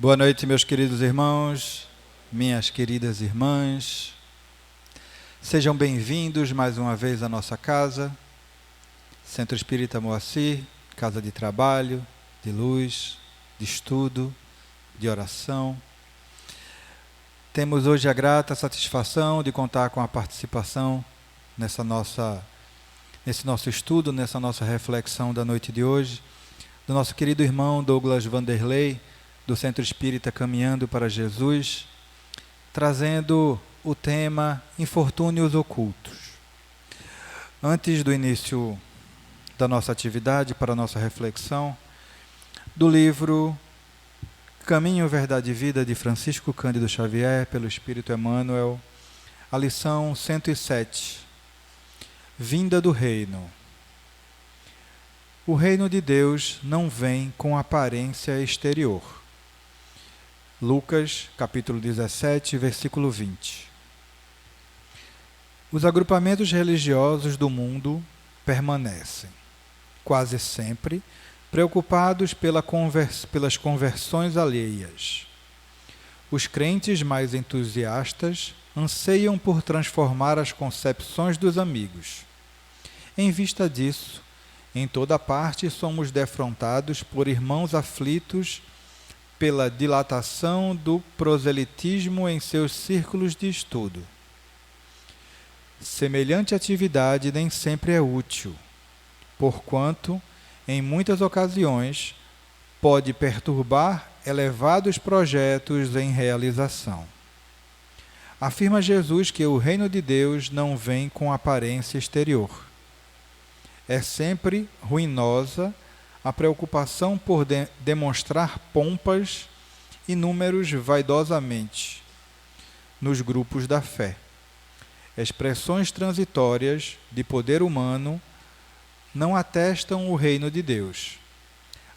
Boa noite, meus queridos irmãos, minhas queridas irmãs. Sejam bem-vindos mais uma vez à nossa casa, Centro Espírita Moacir, casa de trabalho, de luz, de estudo, de oração. Temos hoje a grata satisfação de contar com a participação nesse nosso estudo, nessa nossa reflexão da noite de hoje, do nosso querido irmão Douglas Vanderlei, do Centro Espírita Caminhando para Jesus, trazendo o tema Infortúnios Ocultos. Antes do início da nossa atividade, para a nossa reflexão, do livro Caminho, Verdade e Vida, de Francisco Cândido Xavier, pelo Espírito Emmanuel, a lição 107, Vinda do Reino. O reino de Deus não vem com aparência exterior. Lucas, capítulo 17, versículo 20. Os agrupamentos religiosos do mundo permanecem, quase sempre, preocupados pelas conversões alheias. Os crentes mais entusiastas anseiam por transformar as concepções dos amigos. Em vista disso, em toda parte somos defrontados por irmãos aflitos pela dilatação do proselitismo em seus círculos de estudo. Semelhante atividade nem sempre é útil, porquanto, em muitas ocasiões, pode perturbar elevados projetos em realização. Afirma Jesus que o reino de Deus não vem com aparência exterior. É sempre ruinosa a preocupação por demonstrar pompas e números vaidosamente nos grupos da fé. Expressões transitórias de poder humano não atestam o reino de Deus.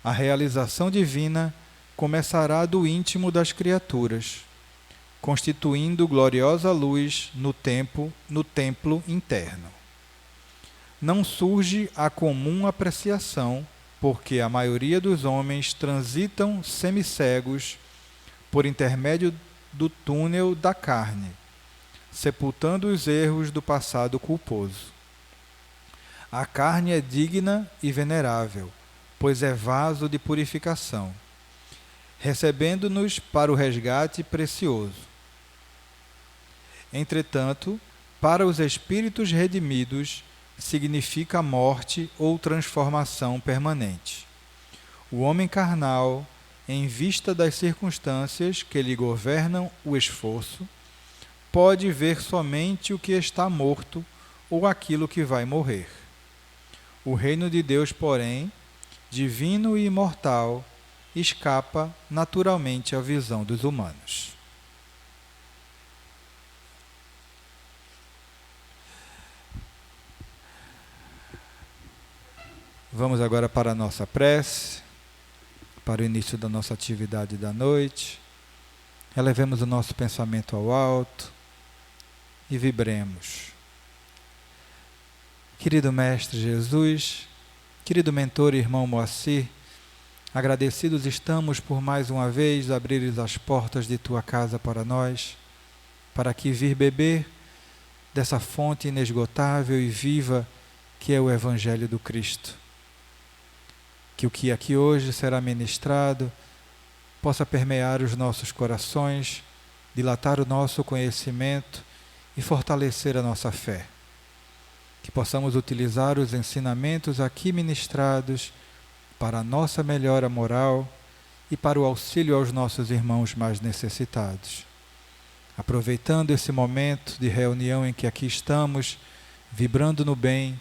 A realização divina começará do íntimo das criaturas, constituindo gloriosa luz no templo interno. Não surge a comum apreciação, porque a maioria dos homens transitam semicegos por intermédio do túnel da carne, sepultando os erros do passado culposo. A carne é digna e venerável, pois é vaso de purificação, recebendo-nos para o resgate precioso. Entretanto, para os espíritos redimidos, significa morte ou transformação permanente. O homem carnal, em vista das circunstâncias que lhe governam o esforço, pode ver somente o que está morto ou aquilo que vai morrer. O reino de Deus, porém, divino e imortal, escapa naturalmente à visão dos humanos. Vamos agora para a nossa prece, para o início da nossa atividade da noite. Elevemos o nosso pensamento ao alto e vibremos. Querido Mestre Jesus, querido mentor e irmão Moacir, agradecidos estamos por mais uma vez abrires as portas de tua casa para nós, para aqui vir beber dessa fonte inesgotável e viva que é o Evangelho do Cristo. Que o que aqui hoje será ministrado possa permear os nossos corações, dilatar o nosso conhecimento e fortalecer a nossa fé. Que possamos utilizar os ensinamentos aqui ministrados para a nossa melhora moral e para o auxílio aos nossos irmãos mais necessitados. Aproveitando esse momento de reunião em que aqui estamos, vibrando no bem,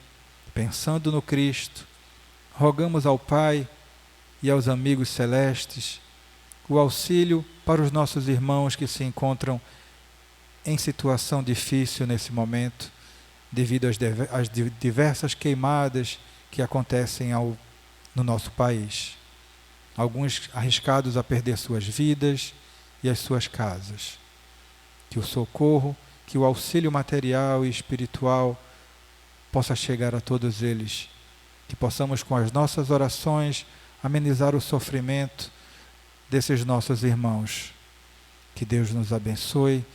pensando no Cristo, rogamos ao Pai e aos amigos celestes o auxílio para os nossos irmãos que se encontram em situação difícil nesse momento, devido às diversas queimadas que acontecem no nosso país. Alguns arriscados a perder suas vidas e as suas casas. Que o socorro, que o auxílio material e espiritual possa chegar a todos eles. Que possamos, com as nossas orações, amenizar o sofrimento desses nossos irmãos. Que Deus nos abençoe,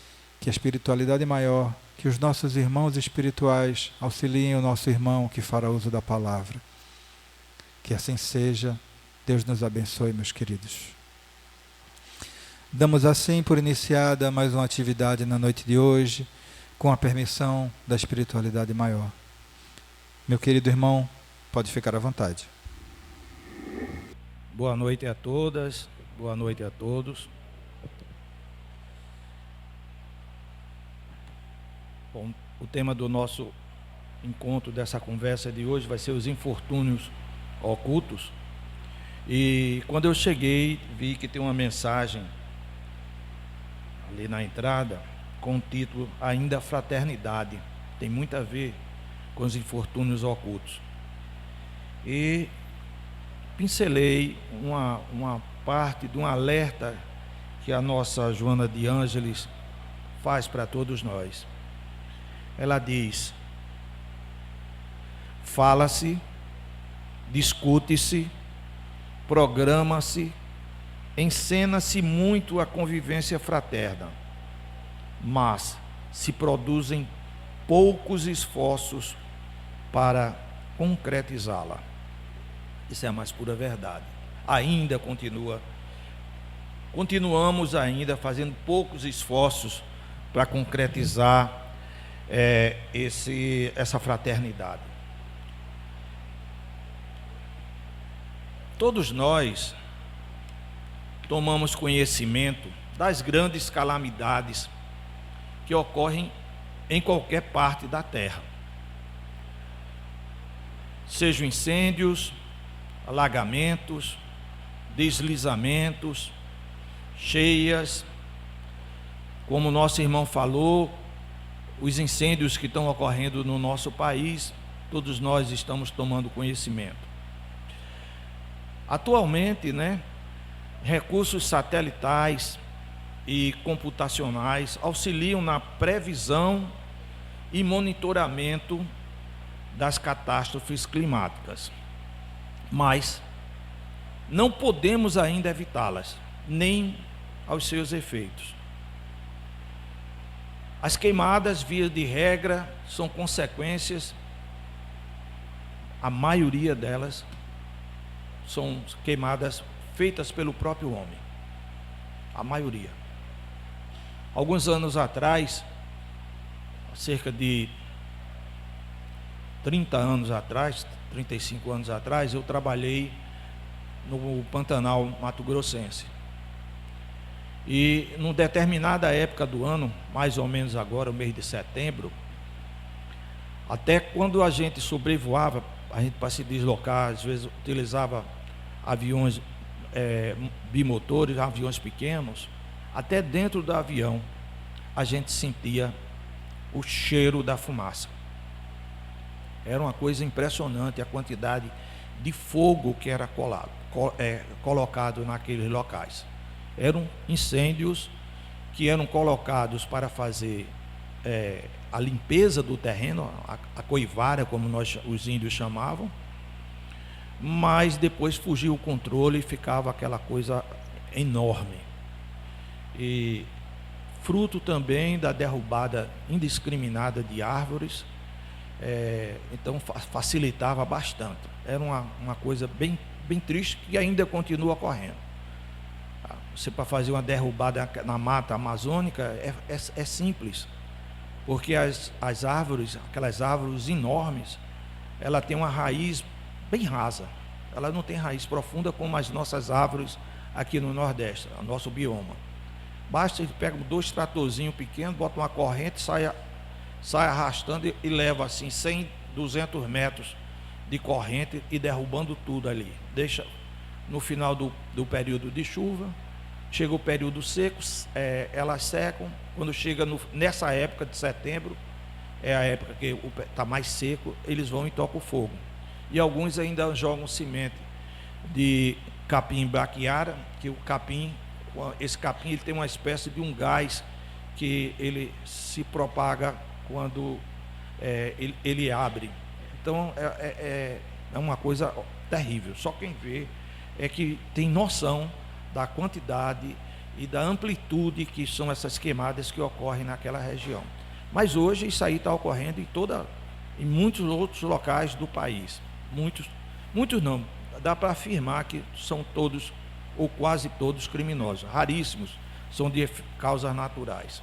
que a espiritualidade maior, que os nossos irmãos espirituais auxiliem o nosso irmão que fará uso da palavra. Que assim seja. Deus nos abençoe, meus queridos. Damos assim por iniciada mais uma atividade na noite de hoje, com a permissão da espiritualidade maior. Meu querido irmão, pode ficar à vontade. Boa noite a todas, boa noite a todos. Bom, o tema do nosso encontro, dessa conversa de hoje, vai ser os infortúnios ocultos. E quando eu cheguei, vi que tem uma mensagem ali na entrada, com o título Ainda Fraternidade. Tem muito a ver com os infortúnios ocultos. E pincelei uma parte de um alerta que a nossa Joana de Ângeles faz para todos nós. Ela diz: fala-se, discute-se, programa-se, encena-se muito a convivência fraterna, mas se produzem poucos esforços para concretizá-la. Isso é a mais pura verdade. Ainda continuamos ainda fazendo poucos esforços para concretizar essa fraternidade. Todos nós tomamos conhecimento das grandes calamidades que ocorrem em qualquer parte da terra. Sejam incêndios, alagamentos, deslizamentos, cheias, como nosso irmão falou, os incêndios que estão ocorrendo no nosso país, todos nós estamos tomando conhecimento. Atualmente, recursos satelitais e computacionais auxiliam na previsão e monitoramento das catástrofes climáticas, mas não podemos ainda evitá-las, nem aos seus efeitos. As queimadas, via de regra, são consequências, a maioria delas são queimadas feitas pelo próprio homem, a maioria. Alguns anos atrás, cerca de 30 anos atrás, 35 anos atrás, eu trabalhei no Pantanal Mato Grossense. E numa determinada época do ano, mais ou menos agora, o mês de setembro, até quando a gente sobrevoava, a gente para se deslocar, às vezes utilizava aviões bimotores, aviões pequenos, até dentro do avião a gente sentia o cheiro da fumaça. Era uma coisa impressionante a quantidade de fogo que era colocado naqueles locais. Eram incêndios que eram colocados para fazer a limpeza do terreno, a coivara, como os índios chamavam, mas depois fugia o controle e ficava aquela coisa enorme. E fruto também da derrubada indiscriminada de árvores, então facilitava bastante. Era uma coisa bem triste que ainda continua ocorrendo. Você, para fazer uma derrubada na mata amazônica, é simples, porque as árvores, aquelas árvores enormes, ela tem uma raiz bem rasa, ela não tem raiz profunda como as nossas árvores aqui no Nordeste, o nosso bioma. Basta ele pega 2 tratorzinhos pequenos, bota uma corrente, sai arrastando e leva assim 100, 200 metros de corrente e derrubando tudo ali. Deixa no final do período de chuva, chega o período seco, elas secam. Quando chega nessa época de setembro, é a época que está mais seco, eles vão e tocam fogo. E alguns ainda jogam semente de capim braquiara, que esse capim ele tem uma espécie de um gás que ele se propaga quando ele abre. Então é uma coisa terrível. Só quem vê é que tem noção da quantidade e da amplitude que são essas queimadas que ocorrem naquela região. Mas hoje isso aí está ocorrendo em muitos outros locais do país. Muitos não, dá para afirmar que são todos ou quase todos criminosos. Raríssimos são de causas naturais.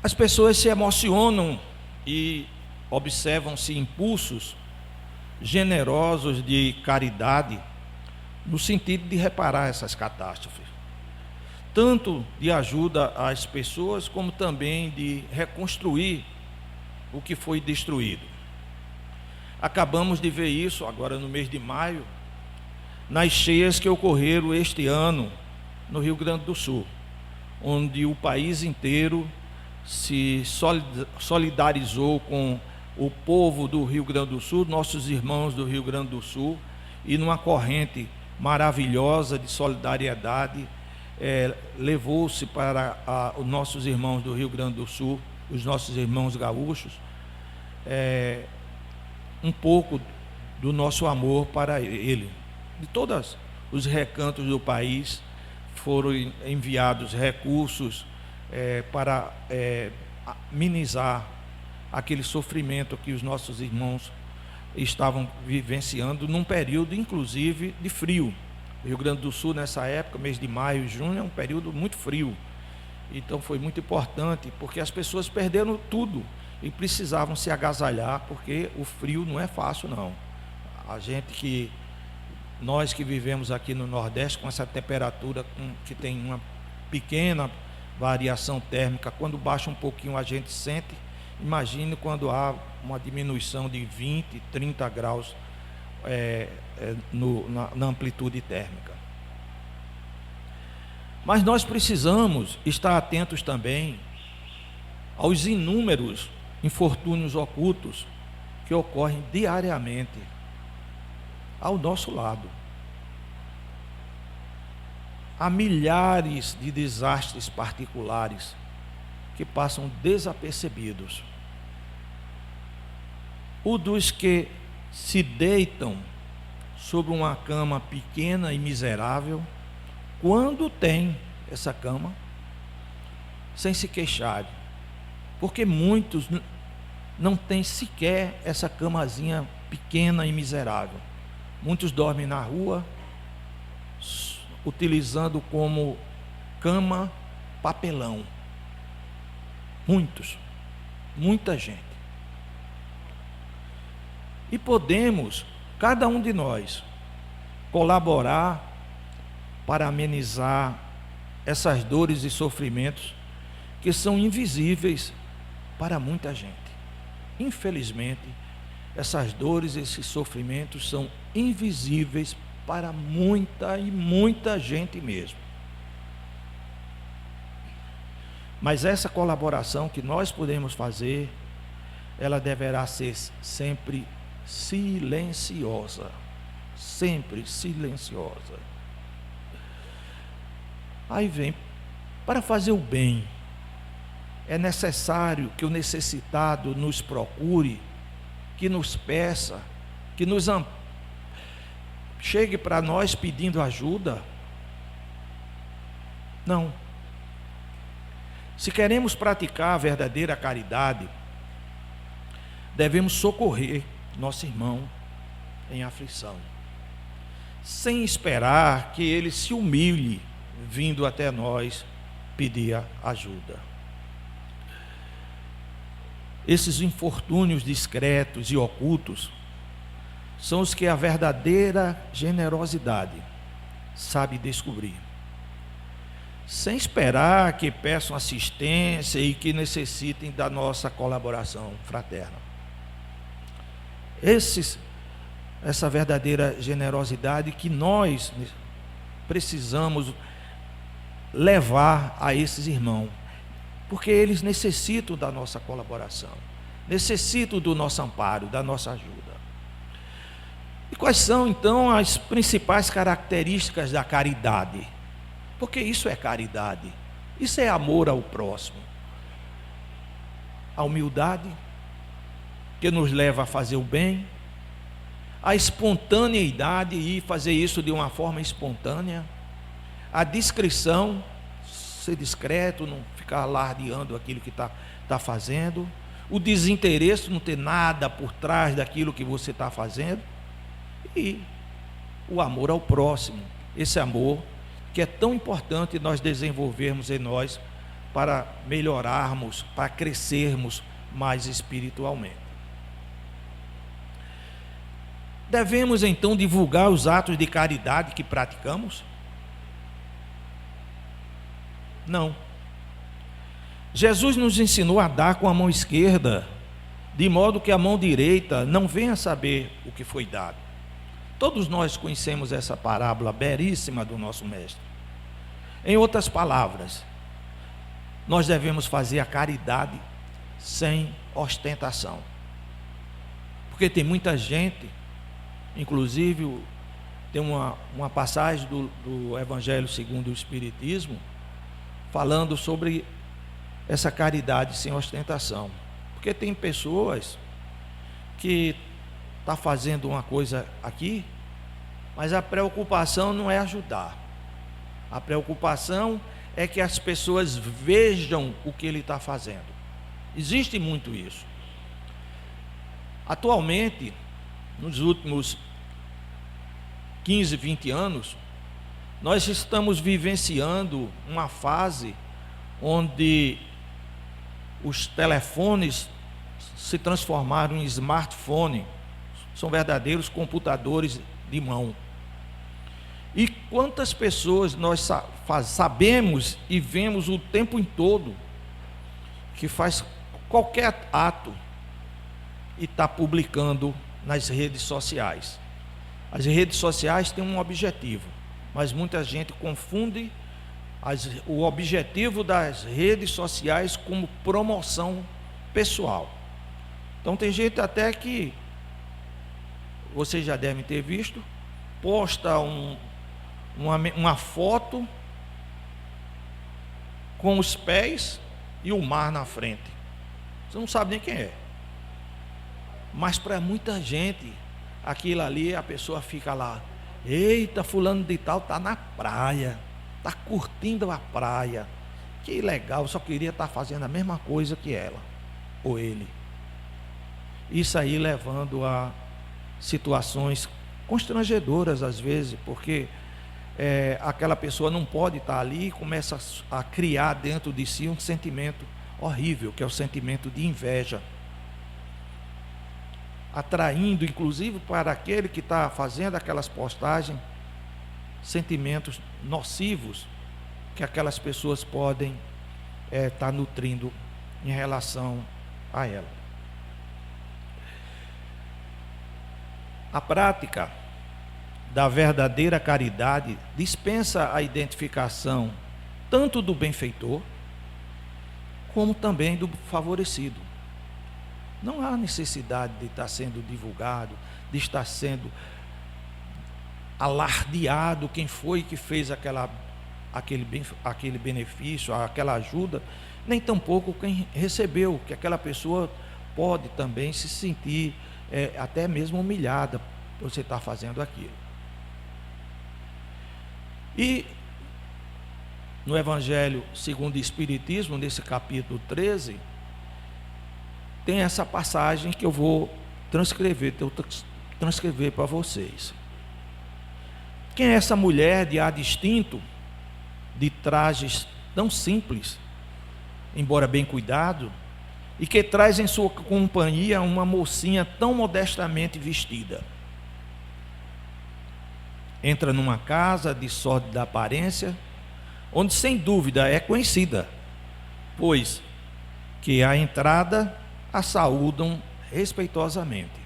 As pessoas se emocionam e observam-se impulsos generosos de caridade no sentido de reparar essas catástrofes, tanto de ajuda às pessoas como também de reconstruir o que foi destruído. Acabamos de ver isso agora no mês de maio, nas cheias que ocorreram este ano no Rio Grande do Sul, onde o país inteiro se solidarizou com o povo do Rio Grande do Sul, nossos irmãos do Rio Grande do Sul, e numa corrente maravilhosa de solidariedade, levou-se para os nossos irmãos do Rio Grande do Sul, os nossos irmãos gaúchos, um pouco do nosso amor para ele. De todos os recantos do país foram enviados recursos para minimizar aquele sofrimento que os nossos irmãos estavam vivenciando num período, inclusive, de frio. O Rio Grande do Sul, nessa época, mês de maio e junho, é um período muito frio. Então foi muito importante, porque as pessoas perderam tudo e precisavam se agasalhar, porque o frio não é fácil, não. Nós que vivemos aqui no Nordeste, com essa temperatura que tem uma pequena variação térmica, quando baixa um pouquinho a gente sente. Imagine quando há uma diminuição de 20, 30 graus na amplitude térmica. Mas nós precisamos estar atentos também aos inúmeros infortúnios ocultos que ocorrem diariamente ao nosso lado. Há milhares de desastres particulares que passam desapercebidos. O dos que se deitam sobre uma cama pequena e miserável, quando tem essa cama, sem se queixar, porque muitos não têm sequer essa camazinha pequena e miserável. Muitos dormem na rua, utilizando como cama papelão. Muita gente. E podemos, cada um de nós, colaborar para amenizar essas dores e sofrimentos que são invisíveis para muita gente. Infelizmente, essas dores e esses sofrimentos são invisíveis para muita gente mesmo. Mas essa colaboração que nós podemos fazer, ela deverá ser sempre silenciosa. Sempre silenciosa. Aí vem, para fazer o bem, é necessário que o necessitado nos procure, que nos peça, que nos chegue para nós pedindo ajuda. Não. Se queremos praticar a verdadeira caridade, devemos socorrer nosso irmão em aflição, sem esperar que ele se humilhe vindo até nós pedir ajuda. Esses infortúnios discretos e ocultos são os que a verdadeira generosidade sabe descobrir, sem esperar que peçam assistência e que necessitem da nossa colaboração fraterna. Essa verdadeira generosidade que nós precisamos levar a esses irmãos, porque eles necessitam da nossa colaboração, necessitam do nosso amparo, da nossa ajuda. E quais são então as principais características da caridade? Porque isso é caridade, isso é amor ao próximo. A humildade, que nos leva a fazer o bem, a espontaneidade e fazer isso de uma forma espontânea, a discrição, ser discreto, não ficar alardeando aquilo que está fazendo, o desinteresse, não ter nada por trás daquilo que você está fazendo, e o amor ao próximo, esse amor que é tão importante nós desenvolvermos em nós para melhorarmos, para crescermos mais espiritualmente. Devemos então divulgar os atos de caridade que praticamos? Não. Jesus nos ensinou a dar com a mão esquerda, de modo que a mão direita não venha saber o que foi dado. Todos nós conhecemos essa parábola belíssima do nosso mestre. Em outras palavras, nós devemos fazer a caridade sem ostentação. Porque tem muita gente, inclusive tem uma passagem do Evangelho segundo o Espiritismo, falando sobre essa caridade sem ostentação. Porque tem pessoas que estão fazendo uma coisa aqui, mas a preocupação não é ajudar. A preocupação é que as pessoas vejam o que ele está fazendo. Existe muito isso. Atualmente, nos últimos 15, 20 anos, nós estamos vivenciando uma fase onde os telefones se transformaram em smartphone, são verdadeiros computadores de mão. E quantas pessoas nós sabemos e vemos o tempo em todo que faz qualquer ato e está publicando nas redes sociais. As redes sociais têm um objetivo, mas muita gente confunde o objetivo das redes sociais como promoção pessoal. Então tem gente até que, vocês já devem ter visto, posta uma foto com os pés e o mar na frente. Você não sabe nem quem é. Mas para muita gente, aquilo ali, a pessoa fica lá, eita, fulano de tal está na praia, está curtindo a praia, que legal, só queria estar fazendo a mesma coisa que ela ou ele. Isso aí levando a situações constrangedoras às vezes, porque aquela pessoa não pode estar ali e começa a criar dentro de si um sentimento horrível, que é o sentimento de inveja, atraindo inclusive para aquele que está fazendo aquelas postagens sentimentos nocivos que aquelas pessoas podem estar nutrindo em relação a ela. A prática da verdadeira caridade dispensa a identificação tanto do benfeitor como também do favorecido. Não há necessidade de estar sendo divulgado, de estar sendo alardeado quem foi que fez aquele benefício, aquela ajuda, nem tampouco quem recebeu, que aquela pessoa pode também se sentir até mesmo humilhada por você estar fazendo aquilo. E no Evangelho segundo o Espiritismo, nesse capítulo 13, tem essa passagem que eu vou transcrever para vocês. Quem é essa mulher de ar distinto, de trajes tão simples, embora bem cuidado, e que traz em sua companhia uma mocinha tão modestamente vestida? Entra numa casa de sórdida aparência, onde sem dúvida é conhecida, pois que à entrada a saúdam respeitosamente.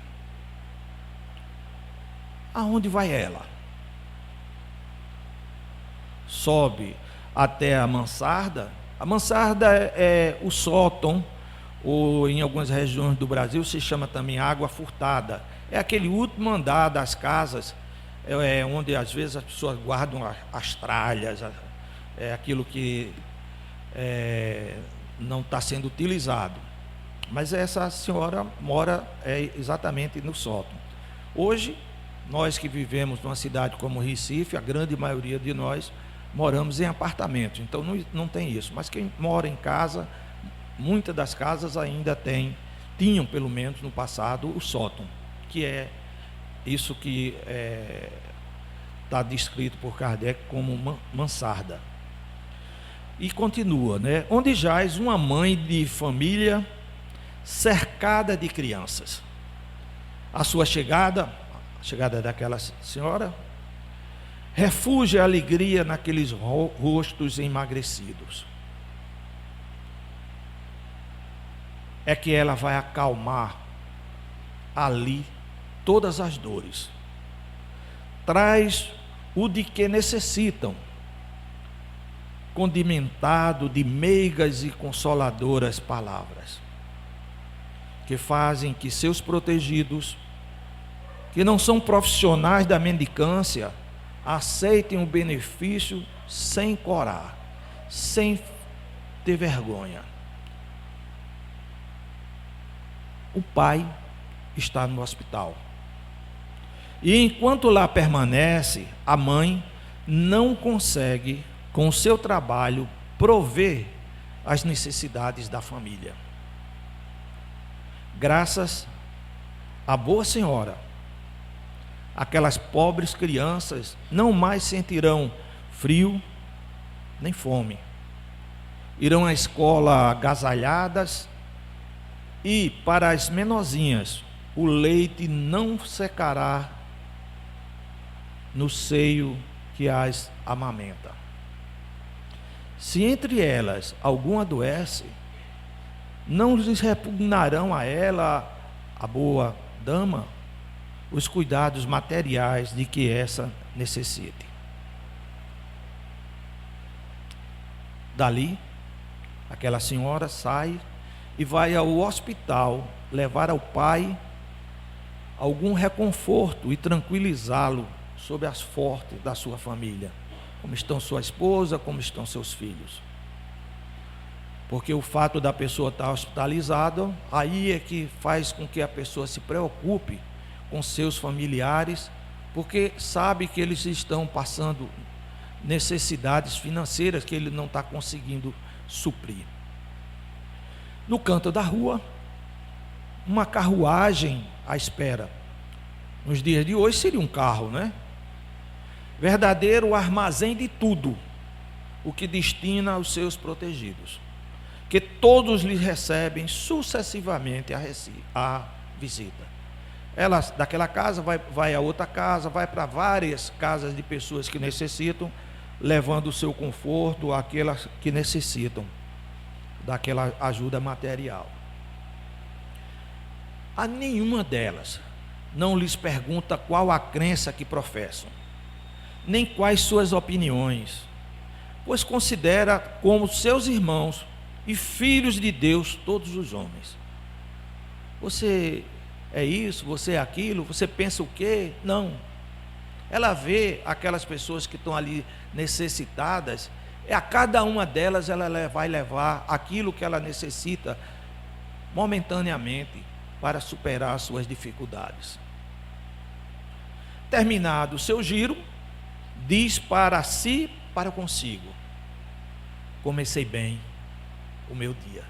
Aonde vai ela? Sobe até a mansarda. A mansarda é o sótão, ou em algumas regiões do Brasil se chama também água furtada. É aquele último andar das casas, onde às vezes as pessoas guardam as tralhas, aquilo que não está sendo utilizado. Mas essa senhora mora exatamente no sótão. Hoje nós que vivemos numa cidade como Recife, a grande maioria de nós moramos em apartamentos, então não tem isso. Mas quem mora em casa, muitas das casas ainda tinham pelo menos no passado o sótão, que é isso que está descrito por Kardec como mansarda. E continua, né? Onde jaz uma mãe de família cercada de crianças. A sua chegada, a chegada daquela senhora, refúgio e alegria naqueles rostos emagrecidos. É que ela vai acalmar ali todas as dores. Traz o de que necessitam, condimentado de meigas e consoladoras palavras, que fazem que seus protegidos, que não são profissionais da mendicância, aceitem o benefício sem corar, sem ter vergonha. O pai está no hospital. E enquanto lá permanece, a mãe não consegue, com o seu trabalho, prover as necessidades da família. Graças à boa senhora, aquelas pobres crianças não mais sentirão frio nem fome. Irão à escola agasalhadas e, para as menorzinhas, o leite não secará no seio que as amamenta. Se entre elas alguma adoece, não lhes repugnarão a ela, a boa dama, os cuidados materiais de que essa necessite. Dali, aquela senhora sai e vai ao hospital levar ao pai algum reconforto e tranquilizá-lo sobre as fortes da sua família. Como estão sua esposa, como estão seus filhos. Porque o fato da pessoa estar hospitalizada, aí é que faz com que a pessoa se preocupe com seus familiares, porque sabe que eles estão passando necessidades financeiras que ele não está conseguindo suprir. No canto da rua, uma carruagem à espera. Nos dias de hoje seria um carro, né? Verdadeiro armazém de tudo, o que destina aos seus protegidos, que todos lhes recebem sucessivamente a visita. Ela daquela casa vai a outra casa, vai para várias casas de pessoas que necessitam, levando o seu conforto àquelas que necessitam daquela ajuda material. A nenhuma delas não lhes pergunta qual a crença que professam, nem quais suas opiniões, pois considera como seus irmãos e filhos de Deus todos os homens. Você é isso, você é aquilo, você pensa o quê? Não. Ela vê aquelas pessoas que estão ali necessitadas, a cada uma delas ela vai levar aquilo que ela necessita momentaneamente para superar as suas dificuldades. Terminado o seu giro, diz para si, para consigo: comecei bem o meu dia.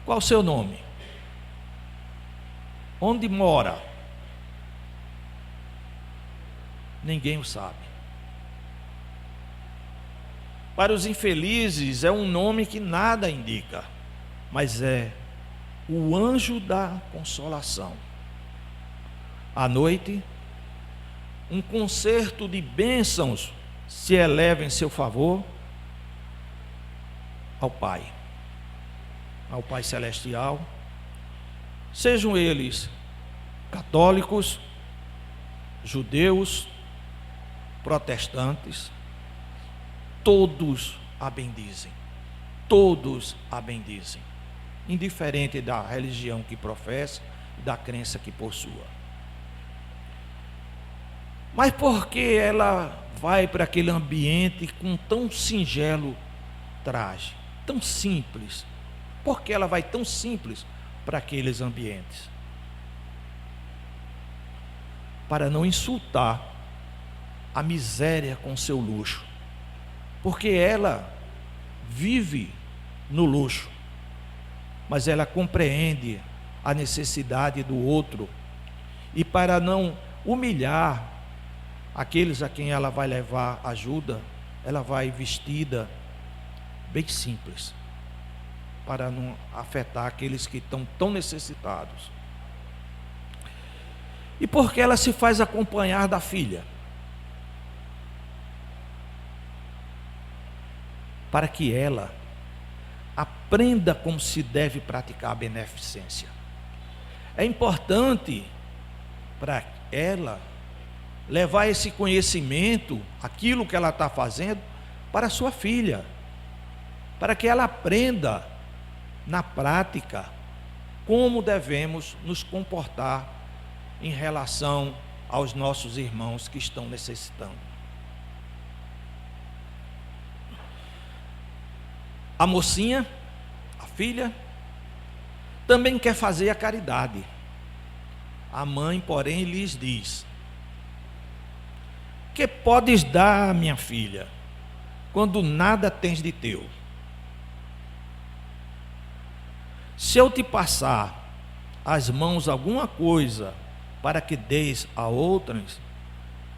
Qual o seu nome? Onde mora? Ninguém o sabe. Para os infelizes é um nome que nada indica, mas é o anjo da consolação. À noite, um concerto de bênçãos se eleva em seu favor ao Pai Celestial, sejam eles católicos, judeus, protestantes, todos a bendizem, indiferente da religião que professa e da crença que possua. Mas por que ela vai para aquele ambiente com tão singelo traje, tão simples? Por que ela vai tão simples para aqueles ambientes? para não insultar a miséria com seu luxo, porque ela vive no luxo, mas ela compreende a necessidade do outro, e para não humilhar aqueles a quem ela vai levar ajuda, ela vai vestida bem simples, para não afetar aqueles que estão tão necessitados. E porque ela se faz acompanhar da filha, para que ela aprenda como se deve praticar a beneficência. É importante para ela levar esse conhecimento, aquilo que ela está fazendo, para a sua filha, para que ela aprenda na prática como devemos nos comportar em relação aos nossos irmãos que estão necessitando. A mocinha, a filha, também quer fazer a caridade. A mãe, porém, lhes diz: que podes dar, minha filha, quando nada tens de teu? Se eu te passar às mãos alguma coisa para que deis a outras,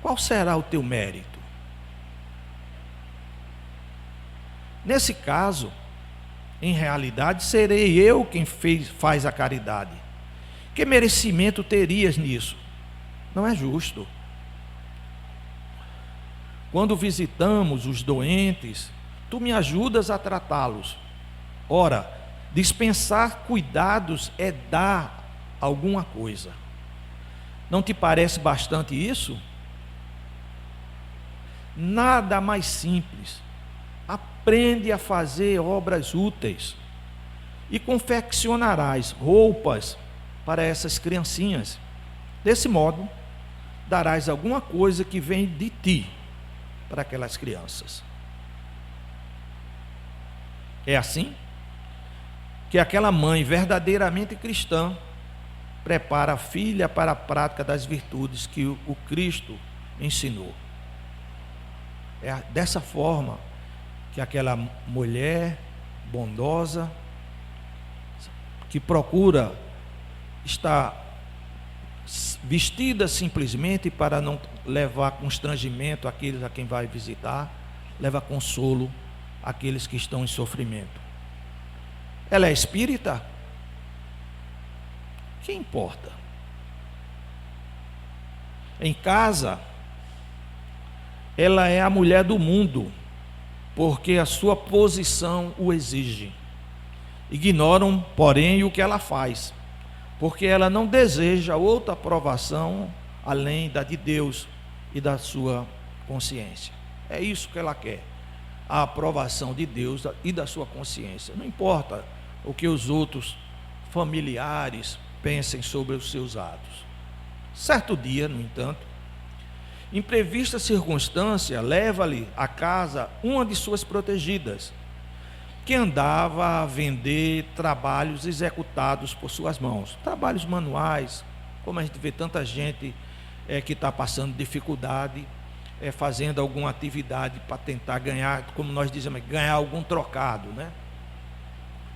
qual será o teu mérito? Nesse caso, em realidade, serei eu quem faz a caridade. Que merecimento terias nisso? Não é justo. Quando visitamos os doentes, tu me ajudas a tratá-los. Ora, dispensar cuidados é dar alguma coisa. Não te parece bastante isso? Nada mais simples. Aprende a fazer obras úteis e confeccionarás roupas para essas criancinhas. Desse modo, darás alguma coisa que vem de ti para aquelas crianças. É assim que aquela mãe verdadeiramente cristã prepara a filha para a prática das virtudes que o Cristo ensinou. É dessa forma que aquela mulher bondosa, que procura estar vestida simplesmente para não levar constrangimento àqueles a quem vai visitar, leva consolo àqueles que estão em sofrimento. Ela é espírita? Que importa? Em casa, ela é a mulher do mundo, porque a sua posição o exige. Ignoram, porém, o que ela faz, porque ela não deseja outra aprovação além da de Deus e da sua consciência. É isso que ela quer, a aprovação de Deus e da sua consciência. Não importa o que os outros familiares pensem sobre os seus atos. Certo dia, no entanto, imprevista circunstância leva-lhe a casa uma de suas protegidas, que andava a vender trabalhos executados por suas mãos, trabalhos manuais, como a gente vê tanta gente que está passando dificuldade, fazendo alguma atividade para tentar ganhar, como nós dizemos, ganhar algum trocado, né?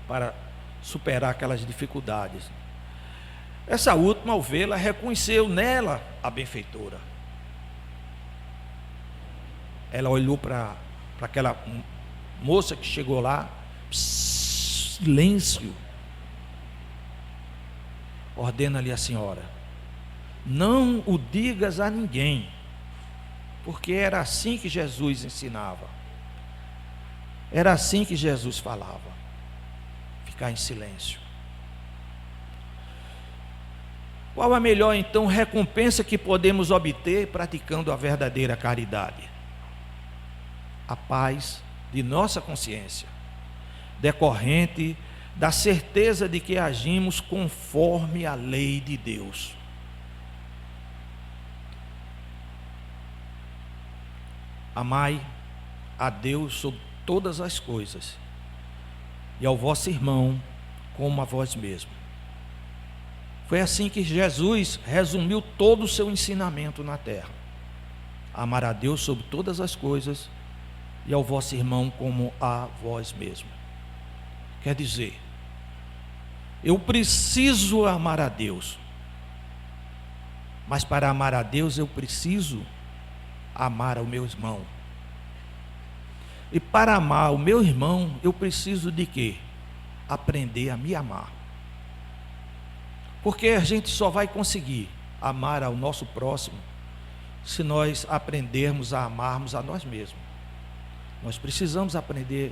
Para superar aquelas dificuldades. Essa última, ao vê-la, reconheceu nela a benfeitora. Ela olhou para aquela moça que chegou lá, silêncio. Ordena-lhe a senhora: não o digas a ninguém, porque era assim que Jesus ensinava, era assim que Jesus falava, ficar em silêncio. Qual a melhor então recompensa que podemos obter praticando a verdadeira caridade? A paz de nossa consciência, decorrente da certeza de que agimos conforme a lei de Deus. Amai a Deus sobre todas as coisas, e ao vosso irmão como a vós mesmo. Foi assim que Jesus resumiu todo o seu ensinamento na terra: amar a Deus sobre todas as coisas e ao vosso irmão como a vós mesmo. Quer dizer, eu preciso amar a Deus, mas para amar a Deus eu preciso amar ao meu irmão. E para amar o meu irmão eu preciso de quê? Aprender a me amar. Porque a gente só vai conseguir amar ao nosso próximo se nós aprendermos a amarmos a nós mesmos. Nós precisamos aprender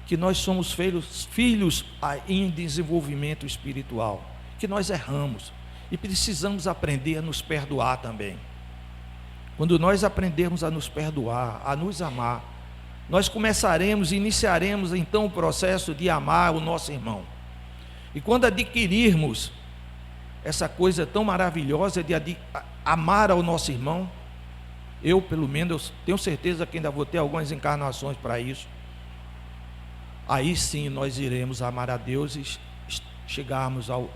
que nós somos filhos em desenvolvimento espiritual, que nós erramos e precisamos aprender a nos perdoar também. Quando nós aprendermos a nos perdoar, a nos amar, nós iniciaremos então o processo de amar o nosso irmão. E quando adquirirmos essa coisa tão maravilhosa de amar ao nosso irmão, eu pelo menos eu tenho certeza que ainda vou ter algumas encarnações para isso. Aí sim nós iremos amar a Deus e chegarmos ao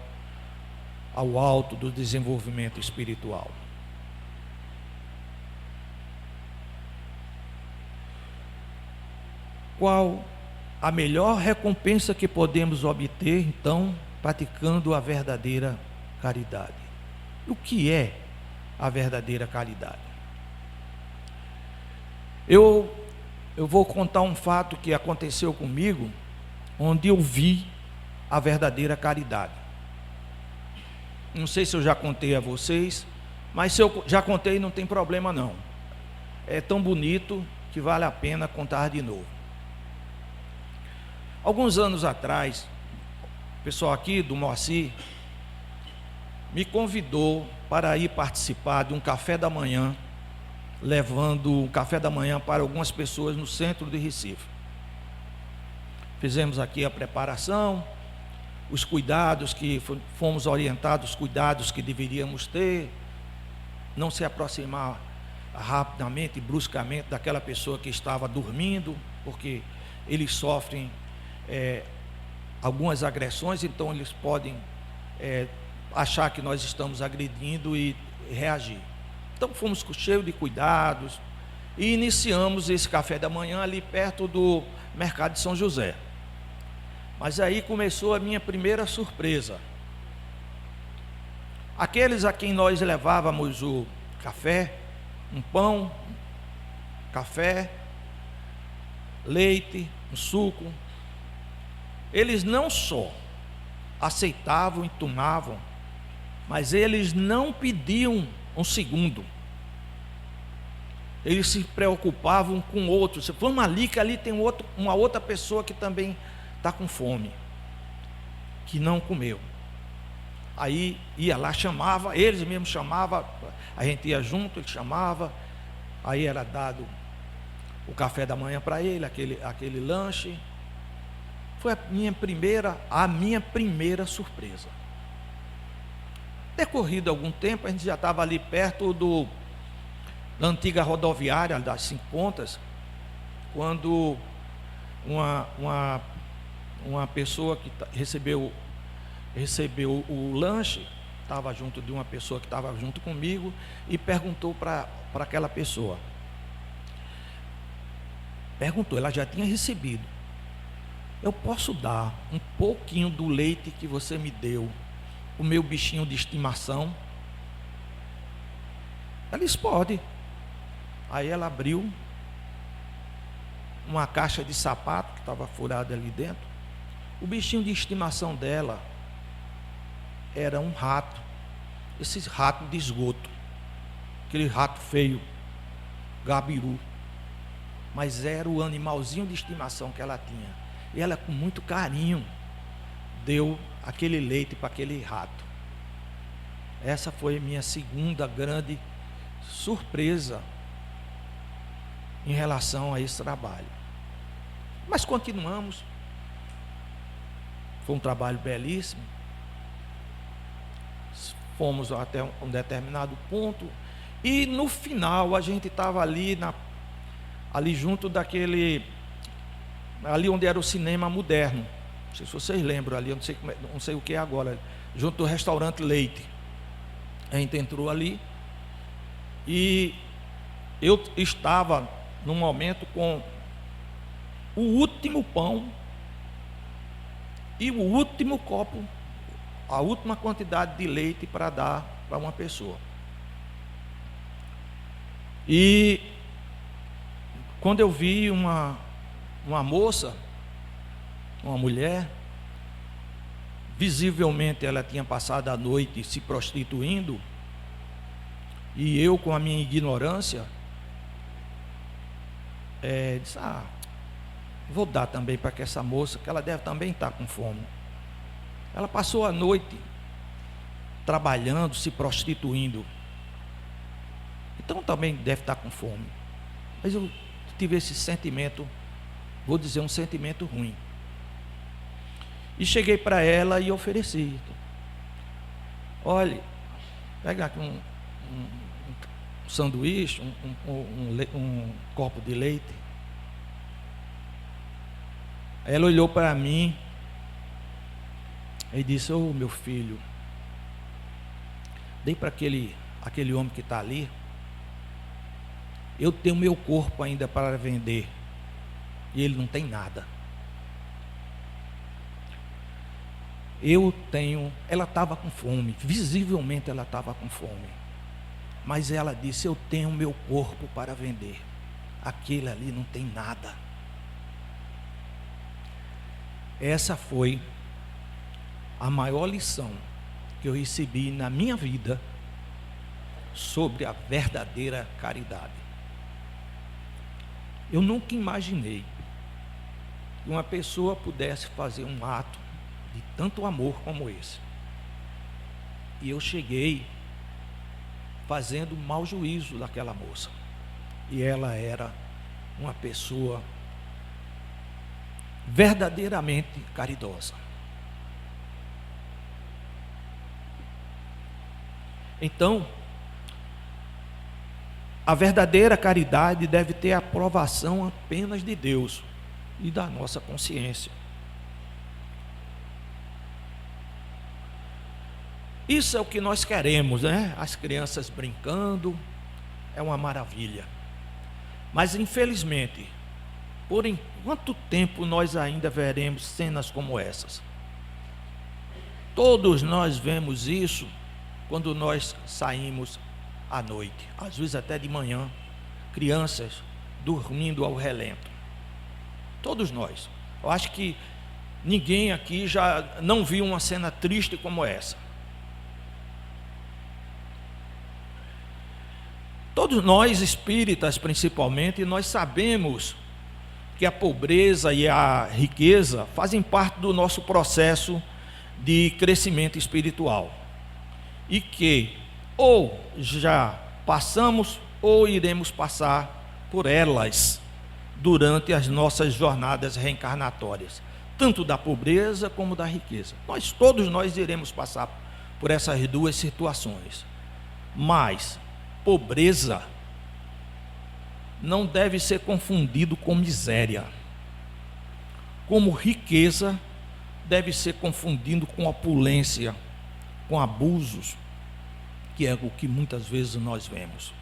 alto do desenvolvimento espiritual. Qual a melhor recompensa que podemos obter, então, praticando a verdadeira caridade? O que é a verdadeira caridade? Eu vou contar um fato que aconteceu comigo, onde eu vi a verdadeira caridade. Não sei se eu já contei a vocês, mas se eu já contei não tem problema não. É tão bonito que vale a pena contar de novo. Alguns anos atrás, o pessoal aqui do Moacir me convidou para ir participar de um café da manhã, levando um café da manhã para algumas pessoas no centro de Recife. Fizemos aqui a preparação, os cuidados que fomos orientados, os cuidados que deveríamos ter, não se aproximar rapidamente e bruscamente daquela pessoa que estava dormindo, porque eles sofrem algumas agressões, então eles podem achar que nós estamos agredindo e reagir. Então fomos cheios de cuidados e iniciamos esse café da manhã ali perto do mercado de São José. Mas aí começou a minha primeira surpresa. Aqueles a quem nós levávamos o café, um pão, café, leite, um suco, eles não só aceitavam e tomavam, mas eles não pediam um segundo. Eles se preocupavam com outros. Vamos ali, que ali tem uma outra pessoa que também está com fome, que não comeu. Aí ia lá, chamava, eles mesmos chamavam, a gente ia junto, ele chamava, aí era dado o café da manhã para ele, aquele lanche. Foi a minha primeira surpresa. Decorrido algum tempo, a gente já estava ali perto da antiga rodoviária das 5 Pontas, quando uma pessoa que recebeu o lanche, estava junto de uma pessoa que estava junto comigo, e perguntou para aquela pessoa, ela já tinha recebido: eu posso dar um pouquinho do leite que você me deu, o meu bichinho de estimação? Ela disse: pode. Aí ela abriu uma caixa de sapato que estava furada ali dentro. O bichinho de estimação dela era um rato, esse rato de esgoto, aquele rato feio, gabiru, mas era o animalzinho de estimação que ela tinha. E ela, com muito carinho, deu aquele leite para aquele rato. Essa foi a minha segunda grande surpresa em relação a esse trabalho. Mas continuamos. Foi um trabalho belíssimo. Fomos até um determinado ponto, e no final a gente estava ali junto ali onde era o cinema moderno. não sei se vocês lembram ali, eu não sei o que é agora, junto do restaurante Leite. A gente entrou ali e eu estava num momento com o último pão e o último copo, a última quantidade de leite para dar para uma pessoa. E quando eu vi uma moça, uma mulher, visivelmente ela tinha passado a noite se prostituindo, e eu, com a minha ignorância, disse: vou dar também para que essa moça, que ela deve também estar com fome. Ela passou a noite trabalhando, se prostituindo, então também deve estar com fome. Mas eu tive esse sentimento, vou dizer, um sentimento ruim. E cheguei para ela e ofereci: olhe, pega aqui um sanduíche, um copo de leite. Ela olhou para mim e disse: ô meu filho, dei para aquele homem que está ali. Eu tenho meu corpo ainda para vender e ele não tem nada. Ela estava com fome, visivelmente ela estava com fome, mas ela disse: eu tenho meu corpo para vender, aquele ali não tem nada. Essa foi a maior lição que eu recebi na minha vida sobre a verdadeira caridade. Eu nunca imaginei que uma pessoa pudesse fazer um ato de tanto amor como esse. E eu cheguei fazendo mau juízo daquela moça. E ela era uma pessoa verdadeiramente caridosa. Então, a verdadeira caridade deve ter a aprovação apenas de Deus e da nossa consciência. Isso é o que nós queremos, né? As crianças brincando, é uma maravilha. Mas infelizmente, por quanto tempo nós ainda veremos cenas como essas? Todos nós vemos isso quando nós saímos à noite, às vezes até de manhã, crianças dormindo ao relento. Todos nós. Eu acho que ninguém aqui já não viu uma cena triste como essa. Todos nós espíritas, principalmente, nós sabemos que a pobreza e a riqueza fazem parte do nosso processo de crescimento espiritual, e que ou já passamos ou iremos passar por elas durante as nossas jornadas reencarnatórias, tanto da pobreza como da riqueza. Todos nós iremos passar por essas duas situações, mas pobreza não deve ser confundido com miséria, como riqueza deve ser confundido com opulência, com abusos, que é o que muitas vezes nós vemos,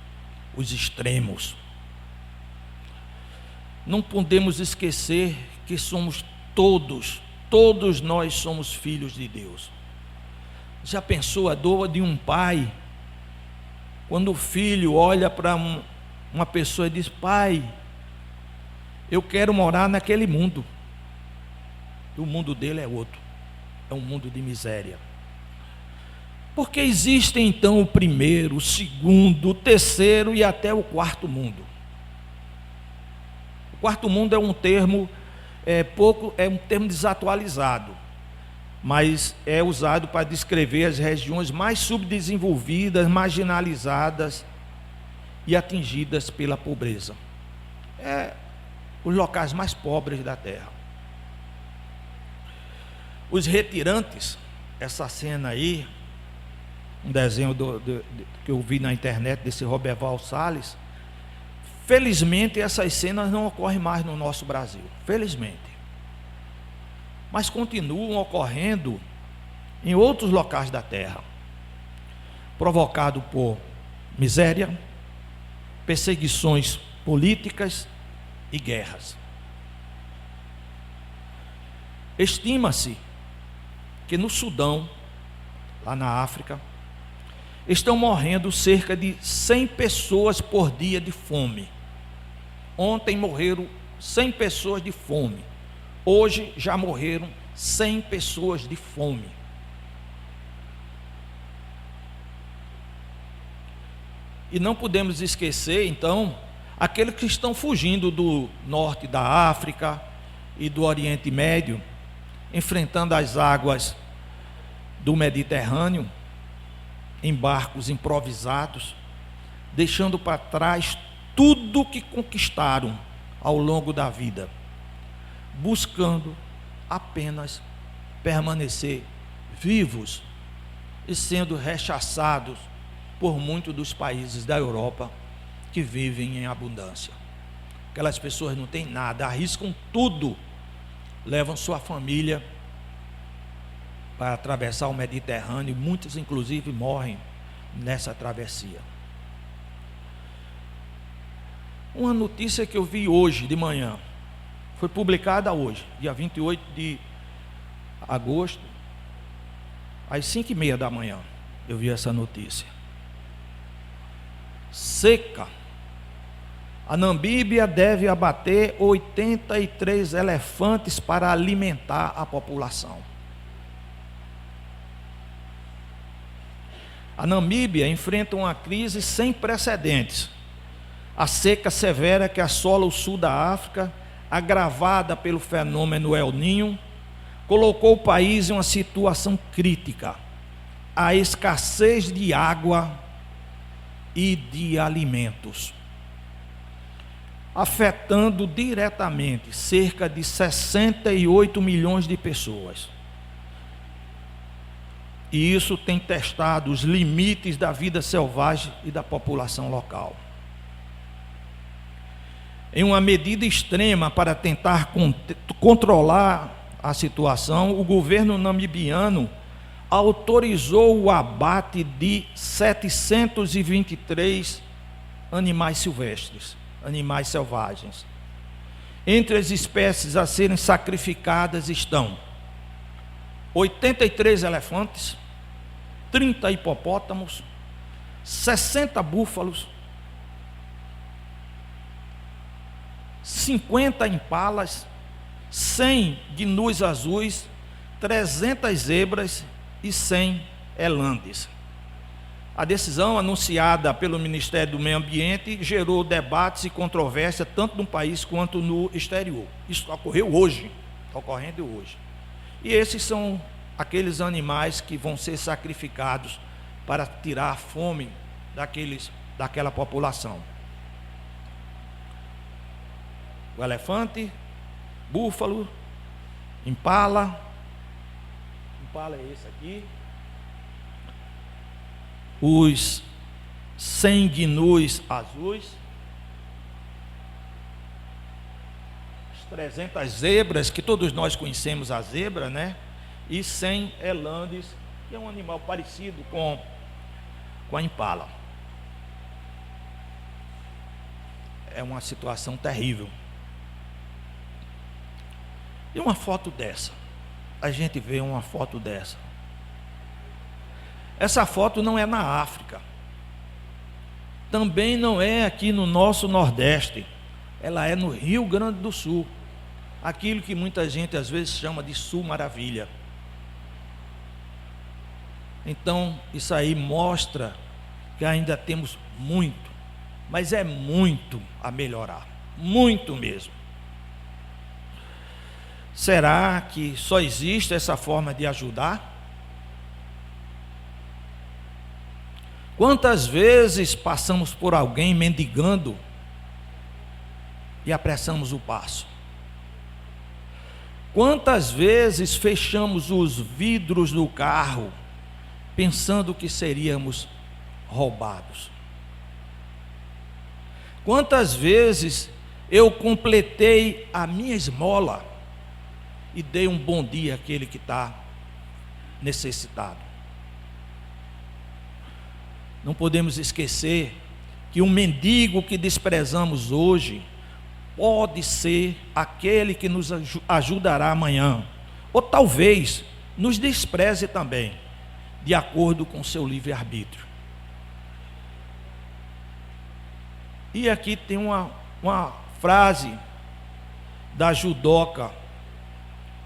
os extremos. Não podemos esquecer que somos todos nós somos filhos de Deus. Já pensou a dor de um pai, quando o filho olha para uma pessoa e diz: pai, eu quero morar naquele mundo. O mundo dele é outro, é um mundo de miséria. Porque existe então o primeiro, o segundo, o terceiro e até o quarto mundo. O quarto mundo é um termo um termo desatualizado, mas é usado para descrever as regiões mais subdesenvolvidas, marginalizadas e atingidas pela pobreza. Os locais mais pobres da terra. Os retirantes, essa cena aí, um desenho que eu vi na internet desse Roberval Salles. Felizmente essas cenas não ocorrem mais no nosso Brasil, felizmente. mas continuam ocorrendo em outros locais da terra, provocado por miséria, perseguições políticas e guerras. Estima-se que no Sudão, lá na África, estão morrendo cerca de 100 pessoas por dia de fome. Ontem morreram 100 pessoas de fome. Hoje já morreram 100 pessoas de fome. E não podemos esquecer, então, aqueles que estão fugindo do norte da África e do Oriente Médio, enfrentando as águas do Mediterrâneo, em barcos improvisados, deixando para trás tudo que conquistaram ao longo da vida, buscando apenas permanecer vivos e sendo rechaçados por muitos dos países da Europa que vivem em abundância. Aquelas pessoas não têm nada, arriscam tudo, levam sua família para atravessar o Mediterrâneo, muitos inclusive morrem nessa travessia. Uma notícia que eu vi hoje de manhã, foi publicada hoje, dia 28 de agosto, às 5h30 da manhã, eu vi essa notícia. Seca. A Namíbia deve abater 83 elefantes para alimentar a população. A Namíbia enfrenta uma crise sem precedentes. A seca severa que assola o sul da África, agravada pelo fenômeno El Niño, colocou o país em uma situação crítica. A escassez de água e de alimentos, afetando diretamente cerca de 68 milhões de pessoas. E isso tem testado os limites da vida selvagem e da população local. Em uma medida extrema para tentar controlar a situação, o governo namibiano autorizou o abate de 723 animais silvestres, animais selvagens. Entre as espécies a serem sacrificadas estão 83 elefantes, 30 hipopótamos, 60 búfalos, 50 impalas, 100 gnus azuis, 300 zebras e 100 elandes. A decisão anunciada pelo Ministério do Meio Ambiente gerou debates e controvérsia tanto no país quanto no exterior. Isso ocorreu hoje, está ocorrendo hoje. E esses são aqueles animais que vão ser sacrificados para tirar a fome daquela população. O elefante, búfalo, impala é esse aqui, os 100 gnus azuis, as 300 zebras, que todos nós conhecemos a zebra, né? E 100 elandes, que é um animal parecido com a impala. É uma situação terrível. E uma foto dessa, a gente vê uma foto dessa. Essa foto não é na África, também não é aqui no nosso Nordeste, ela é no Rio Grande do Sul, aquilo que muita gente às vezes chama de Sul Maravilha. Então isso aí mostra que ainda temos muito, mas é muito a melhorar, muito mesmo. Será que só existe essa forma de ajudar? Quantas vezes passamos por alguém mendigando e apressamos o passo? Quantas vezes fechamos os vidros do carro pensando que seríamos roubados? Quantas vezes eu completei a minha esmola e dê um bom dia àquele que está necessitado. Não podemos esquecer que um mendigo que desprezamos hoje pode ser aquele que nos ajudará amanhã, ou talvez nos despreze também, de acordo com o seu livre-arbítrio. E aqui tem uma frase da judoca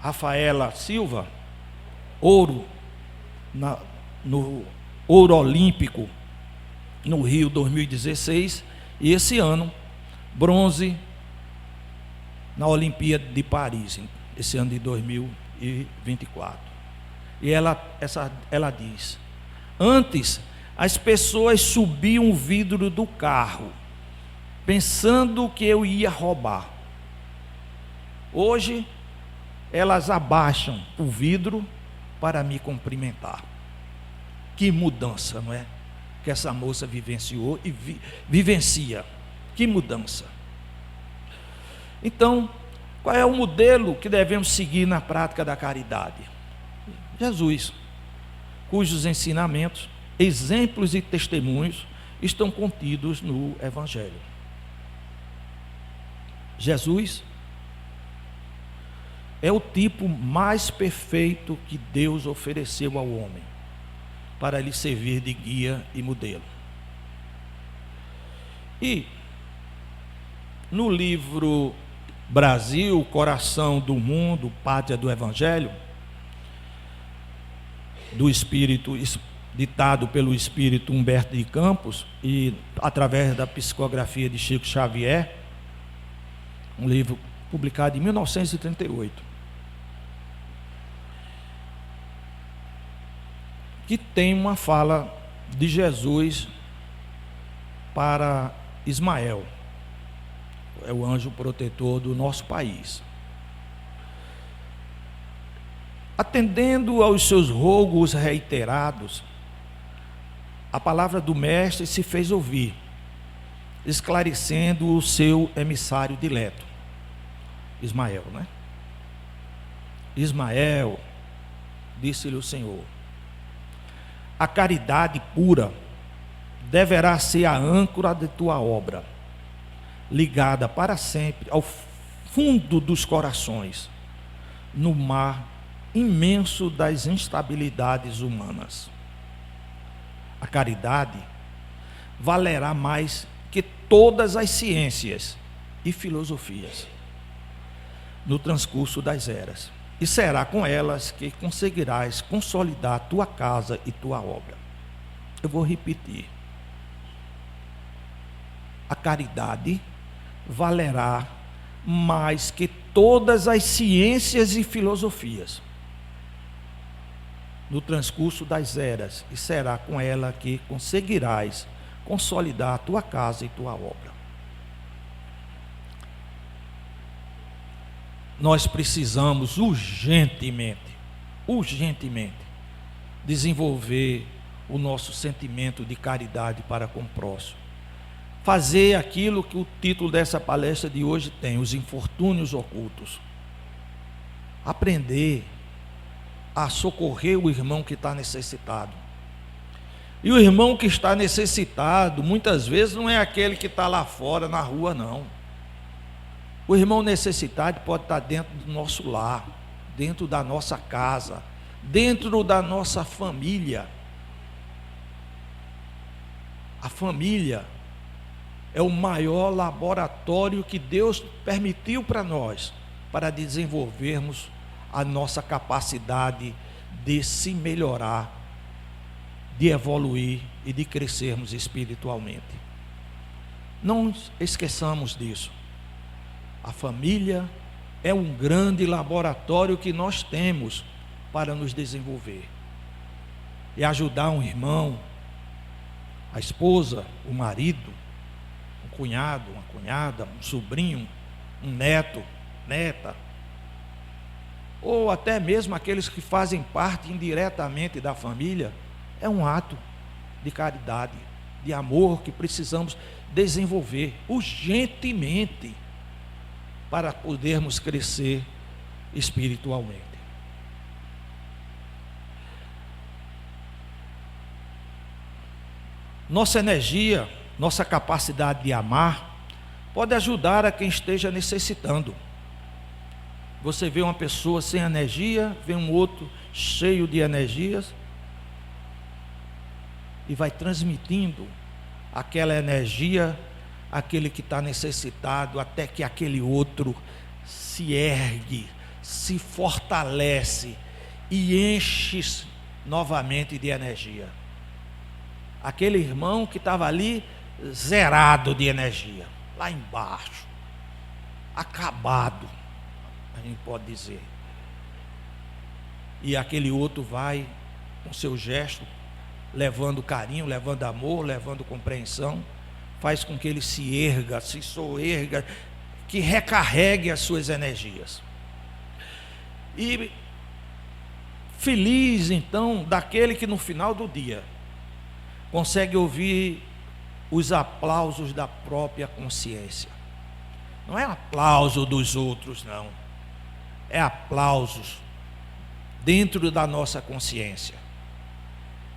Rafaela Silva, ouro no ouro olímpico no Rio 2016, e esse ano bronze na Olimpíada de Paris, esse ano de 2024. E ela diz: antes as pessoas subiam o vidro do carro pensando que eu ia roubar. Hoje elas abaixam o vidro para me cumprimentar. Que mudança, não é? Que essa moça vivenciou e vivencia. Que mudança. Então, qual é o modelo que devemos seguir na prática da caridade? Jesus, cujos ensinamentos, exemplos e testemunhos estão contidos no Evangelho. Jesus é o tipo mais perfeito que Deus ofereceu ao homem, para lhe servir de guia e modelo. E no livro Brasil, Coração do Mundo, Pátria do Evangelho, do Espírito, ditado pelo Espírito Humberto de Campos, e através da psicografia de Chico Xavier, um livro publicado em 1938, que tem uma fala de Jesus para Ismael, é o anjo protetor do nosso país. Atendendo aos seus rogos reiterados, a palavra do mestre se fez ouvir, esclarecendo o seu emissário dileto, Ismael, né? Ismael, disse-lhe o Senhor, a caridade pura deverá ser a âncora de tua obra, ligada para sempre ao fundo dos corações, no mar imenso das instabilidades humanas. A caridade valerá mais que todas as ciências e filosofias no transcurso das eras, e será com elas que conseguirás consolidar tua casa e tua obra. Eu vou repetir. A caridade valerá mais que todas as ciências e filosofias no transcurso das eras, e será com ela que conseguirás consolidar a tua casa e tua obra. Nós precisamos urgentemente desenvolver o nosso sentimento de caridade para com o próximo. Fazer aquilo que o título dessa palestra de hoje tem, os infortúnios ocultos. Aprender a socorrer o irmão que está necessitado. E o irmão que está necessitado, muitas vezes não é aquele que está lá fora, na rua, não. O irmão necessitado pode estar dentro do nosso lar, dentro da nossa casa, dentro da nossa família. A família é o maior laboratório que Deus permitiu para nós, para desenvolvermos a nossa capacidade de se melhorar, de evoluir e de crescermos espiritualmente. Não esqueçamos disso. A família é um grande laboratório que nós temos para nos desenvolver. E ajudar um irmão, a esposa, o marido, um cunhado, uma cunhada, um sobrinho, um neto, neta, ou até mesmo aqueles que fazem parte indiretamente da família, é um ato de caridade, de amor que precisamos desenvolver urgentemente para podermos crescer espiritualmente. Nossa energia, nossa capacidade de amar, pode ajudar a quem esteja necessitando. Você vê uma pessoa sem energia, vê um outro cheio de energias, e vai transmitindo aquela energia àquele que está necessitado, até que aquele outro se ergue, se fortalece e enche novamente de energia. Aquele irmão que estava ali zerado de energia, lá embaixo, acabado, a gente pode dizer. E aquele outro vai com seu gesto, levando carinho, levando amor, levando compreensão, faz com que ele se erga, se soerga, que recarregue as suas energias. E feliz então daquele que no final do dia consegue ouvir os aplausos da própria consciência. Não é aplauso dos outros, não. É aplausos dentro da nossa consciência.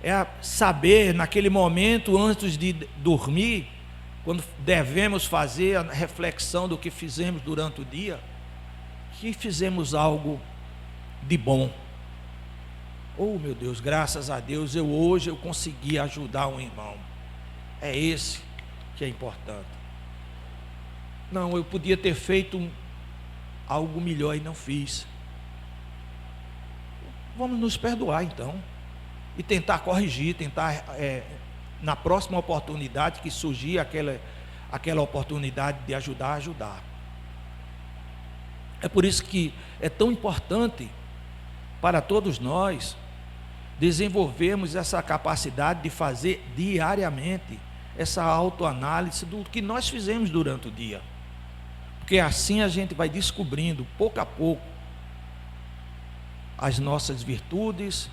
É saber naquele momento antes de dormir, quando devemos fazer a reflexão do que fizemos durante o dia, que fizemos algo de bom. Oh meu Deus, graças a Deus, hoje eu consegui ajudar um irmão. É esse que é importante. Não, eu podia ter feito algo melhor e não fiz. Vamos nos perdoar então e tentar corrigir, tentar na próxima oportunidade que surgir aquela oportunidade de ajudar. É por isso que é tão importante para todos nós desenvolvermos essa capacidade de fazer diariamente essa autoanálise do que nós fizemos durante o dia, porque assim a gente vai descobrindo pouco a pouco as nossas virtudes,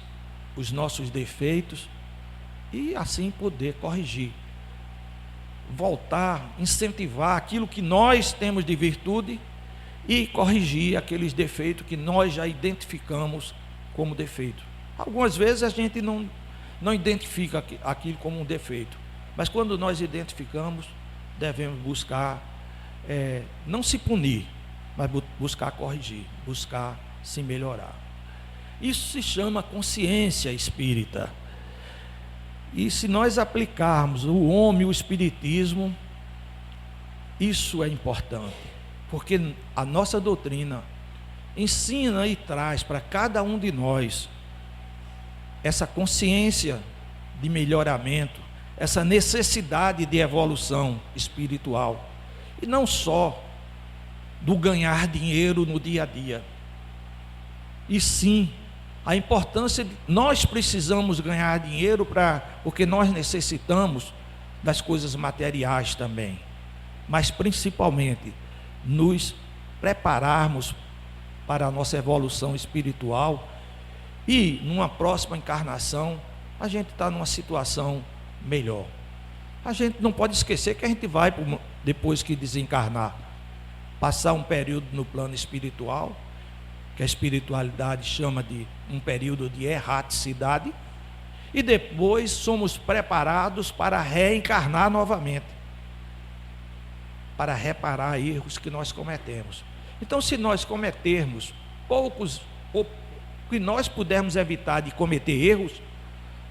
os nossos defeitos, e assim poder corrigir, voltar, incentivar aquilo que nós temos de virtude e corrigir aqueles defeitos que nós já identificamos como defeito. Algumas vezes a gente não identifica aquilo como um defeito, mas quando nós identificamos, devemos buscar, não se punir, mas buscar corrigir, buscar se melhorar. Isso se chama consciência espírita. E se nós aplicarmos o homem e o espiritismo, isso é importante, porque a nossa doutrina ensina e traz para cada um de nós essa consciência de melhoramento, essa necessidade de evolução espiritual, e não só do ganhar dinheiro no dia a dia, e sim a importância de nós precisamos ganhar dinheiro porque nós necessitamos das coisas materiais também, mas principalmente nos prepararmos para a nossa evolução espiritual, e numa próxima encarnação a gente está numa situação melhor. A gente não pode esquecer que a gente vai, depois que desencarnar, passar um período no plano espiritual, que a espiritualidade chama de um período de erraticidade, e depois somos preparados para reencarnar novamente, para reparar erros que nós cometemos. Então, se nós cometermos poucos, ou que nós pudermos evitar de cometer erros,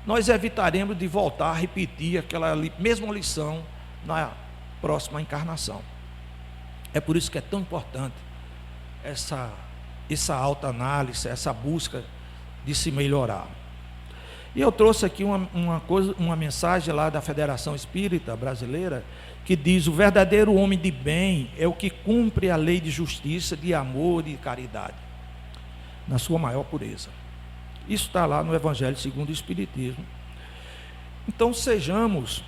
nós evitaremos de voltar a repetir aquela mesma lição na próxima encarnação. É por isso que é tão importante essa autoanálise, essa busca de se melhorar. E eu trouxe aqui uma mensagem lá da Federação Espírita Brasileira, que diz: o verdadeiro homem de bem é o que cumpre a lei de justiça, de amor e de caridade, na sua maior pureza. Isso está lá no Evangelho segundo o Espiritismo. Então sejamos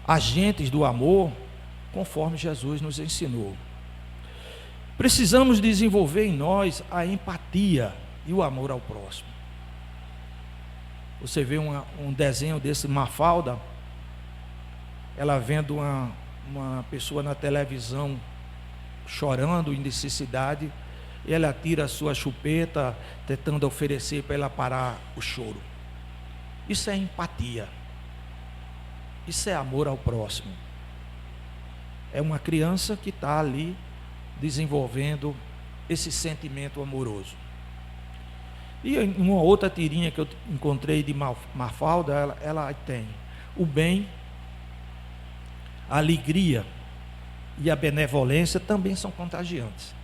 agentes do amor, conforme Jesus nos ensinou. Precisamos desenvolver em nós a empatia e o amor ao próximo. Você vê um desenho desse, Mafalda, ela vendo uma pessoa na televisão chorando em necessidade, e ela tira a sua chupeta, tentando oferecer para ela parar o choro. Isso é empatia. Isso é amor ao próximo. É uma criança que está ali desenvolvendo esse sentimento amoroso. E em uma outra tirinha que eu encontrei de Mafalda, ela tem o bem, a alegria e a benevolência também são contagiantes.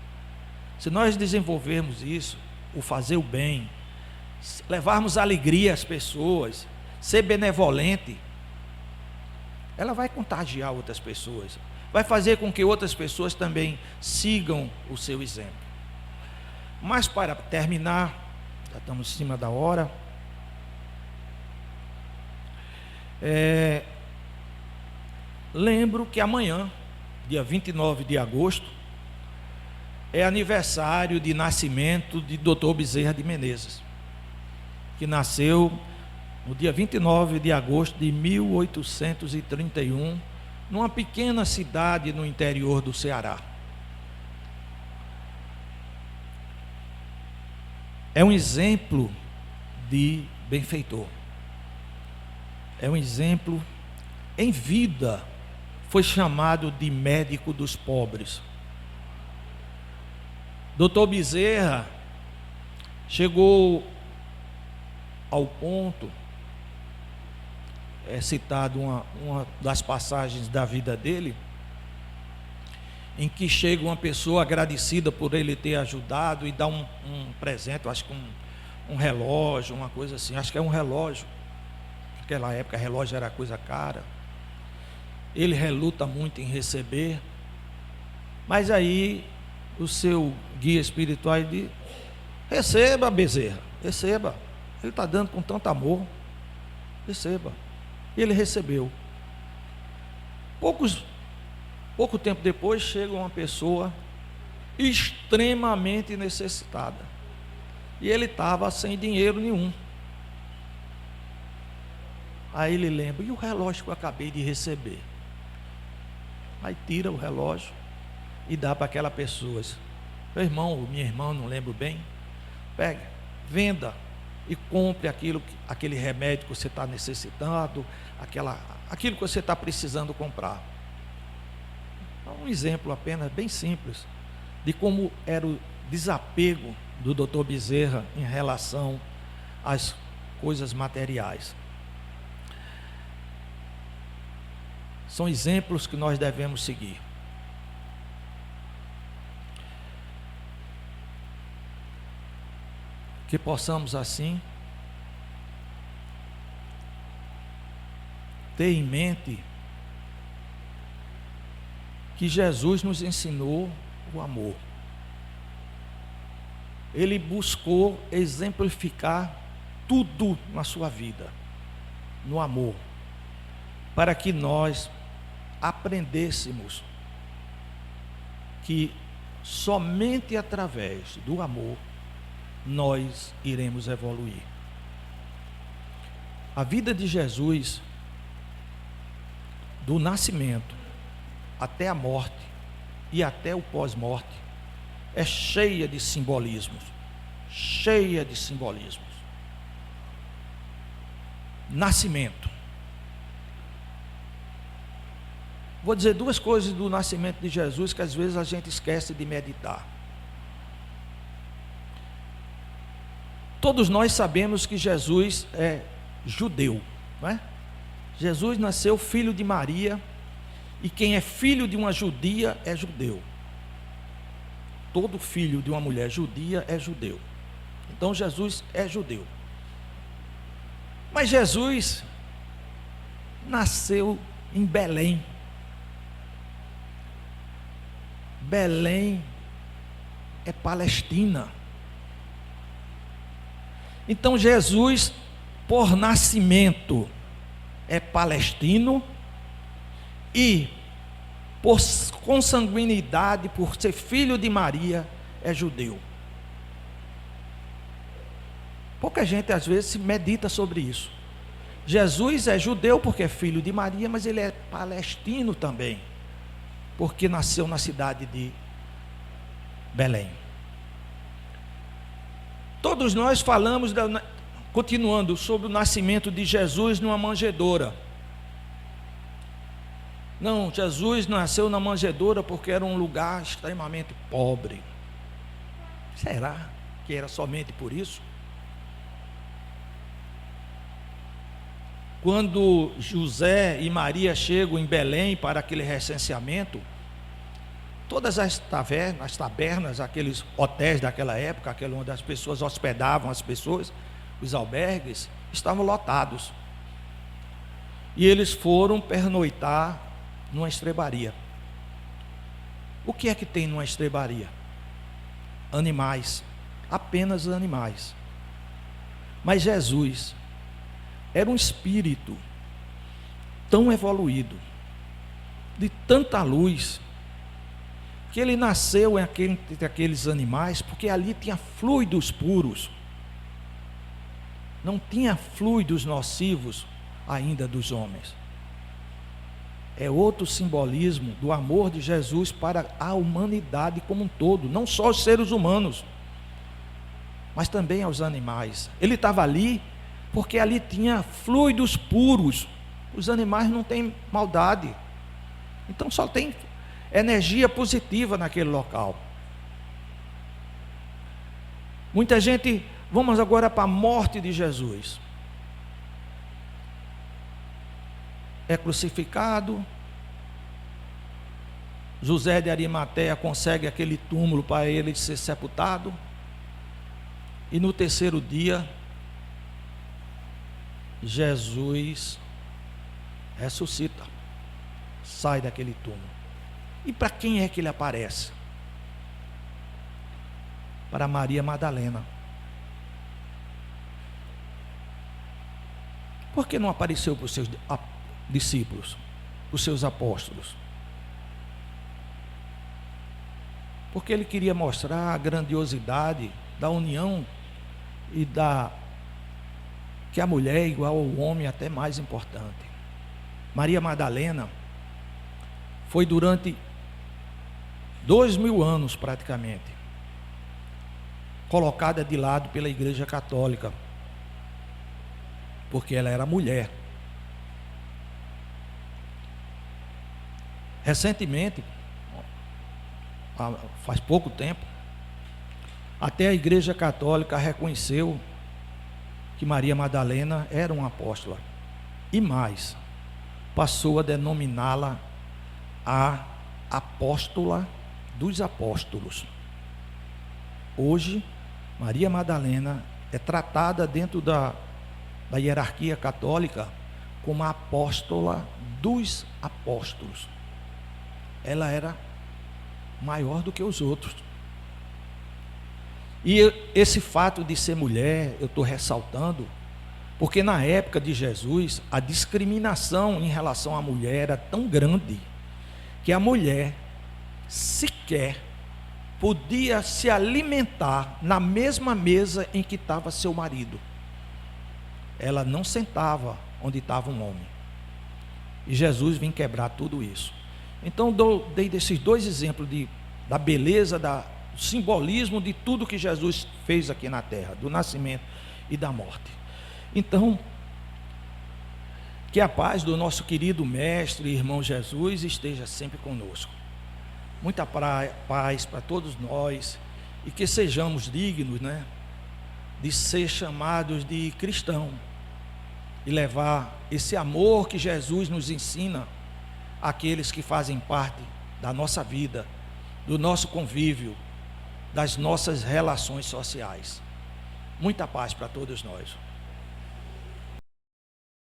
Se nós desenvolvermos isso, o fazer o bem, levarmos alegria às pessoas, ser benevolente, ela vai contagiar outras pessoas, vai fazer com que outras pessoas também sigam o seu exemplo. Mas para terminar, já estamos em cima da hora, lembro que amanhã, dia 29 de agosto, é aniversário de nascimento de Dr. Bezerra de Menezes, que nasceu no dia 29 de agosto de 1831, numa pequena cidade no interior do Ceará. É um exemplo de benfeitor. É um exemplo em vida. Foi chamado de médico dos pobres. Dr. Bezerra chegou ao ponto, é citado uma das passagens da vida dele, em que chega uma pessoa agradecida por ele ter ajudado e dá um presente, acho que um relógio, uma coisa assim, acho que é um relógio. Naquela época relógio era coisa cara. Ele reluta muito em receber, mas aí o seu guia espiritual diz: receba, Bezerra, receba, ele está dando com tanto amor, receba. E ele recebeu. Pouco tempo depois chega uma pessoa extremamente necessitada, e ele estava sem dinheiro nenhum. Aí ele lembra: e o relógio que eu acabei de receber? Aí tira o relógio e dá para aquela pessoa. Meu irmão ou minha irmã, não lembro bem, pega, venda e compre aquele remédio que você está necessitando, aquilo que você está precisando comprar. Um exemplo apenas bem simples de como era o desapego do Dr. Bezerra em relação às coisas materiais. São exemplos que nós devemos seguir. Que possamos assim ter em mente que Jesus nos ensinou o amor. Ele buscou exemplificar tudo na sua vida no amor, para que nós aprendêssemos que somente através do amor nós iremos evoluir. A vida de Jesus, do nascimento até a morte e até o pós-morte, é cheia de simbolismos, cheia de simbolismos. Nascimento. Vou dizer duas coisas do nascimento de Jesus que às vezes a gente esquece de meditar. Todos nós sabemos que Jesus é judeu, não é? Jesus nasceu filho de Maria, e quem é filho de uma judia é judeu. Todo filho de uma mulher judia é judeu. Então Jesus é judeu. Mas Jesus nasceu em Belém. Belém é Palestina. Então Jesus, por nascimento, é palestino, e por consanguinidade, por ser filho de Maria, é judeu. Pouca gente às vezes medita sobre isso. Jesus é judeu porque é filho de Maria, mas ele é palestino também, porque nasceu na cidade de Belém. Todos nós falamos, continuando, sobre o nascimento de Jesus numa manjedoura. Não, Jesus nasceu na manjedoura porque era um lugar extremamente pobre. Será que era somente por isso? Quando José e Maria chegam em Belém para aquele recenseamento, todas as tabernas, aqueles hotéis daquela época, aquele onde as pessoas hospedavam as pessoas, os albergues, estavam lotados. E eles foram pernoitar numa estrebaria. O que é que tem numa estrebaria? Animais, apenas animais. Mas Jesus era um espírito tão evoluído, de tanta luz, que ele nasceu entre aqueles animais, porque ali tinha fluidos puros, não tinha fluidos nocivos ainda dos homens. É outro simbolismo do amor de Jesus para a humanidade como um todo, não só os seres humanos, mas também aos animais. Ele estava ali porque ali tinha fluidos puros. Os animais não têm maldade, então só tem energia positiva naquele local. Muita gente, vamos agora para a morte de Jesus. É crucificado. José de Arimateia consegue aquele túmulo para ele ser sepultado. E no terceiro dia, Jesus ressuscita, sai daquele túmulo. E para quem é que ele aparece? Para Maria Madalena. Por que não apareceu para os seus discípulos, para os seus apóstolos? Porque ele queria mostrar a grandiosidade da união e que a mulher é igual ao homem, até mais importante. Maria Madalena foi durante 2000 anos praticamente colocada de lado pela Igreja Católica, porque ela era mulher. Recentemente, faz pouco tempo, até a Igreja Católica reconheceu que Maria Madalena era uma apóstola, e mais, passou a denominá-la a apóstola dos apóstolos. Hoje, Maria Madalena é tratada dentro da hierarquia católica como a apóstola dos apóstolos. Ela era maior do que os outros. E esse fato de ser mulher, eu estou ressaltando, porque na época de Jesus, a discriminação em relação à mulher era tão grande, que a mulher sequer podia se alimentar na mesma mesa em que estava seu marido. Ela não sentava onde estava um homem. E Jesus vem quebrar tudo isso. Então dei desses dois exemplos da beleza, do simbolismo de tudo que Jesus fez aqui na terra, do nascimento e da morte. Então, que a paz do nosso querido mestre e irmão Jesus esteja sempre conosco. Muita paz para todos nós, e que sejamos dignos, de ser chamados de cristão e levar esse amor que Jesus nos ensina àqueles que fazem parte da nossa vida, do nosso convívio, das nossas relações sociais. Muita paz para todos nós.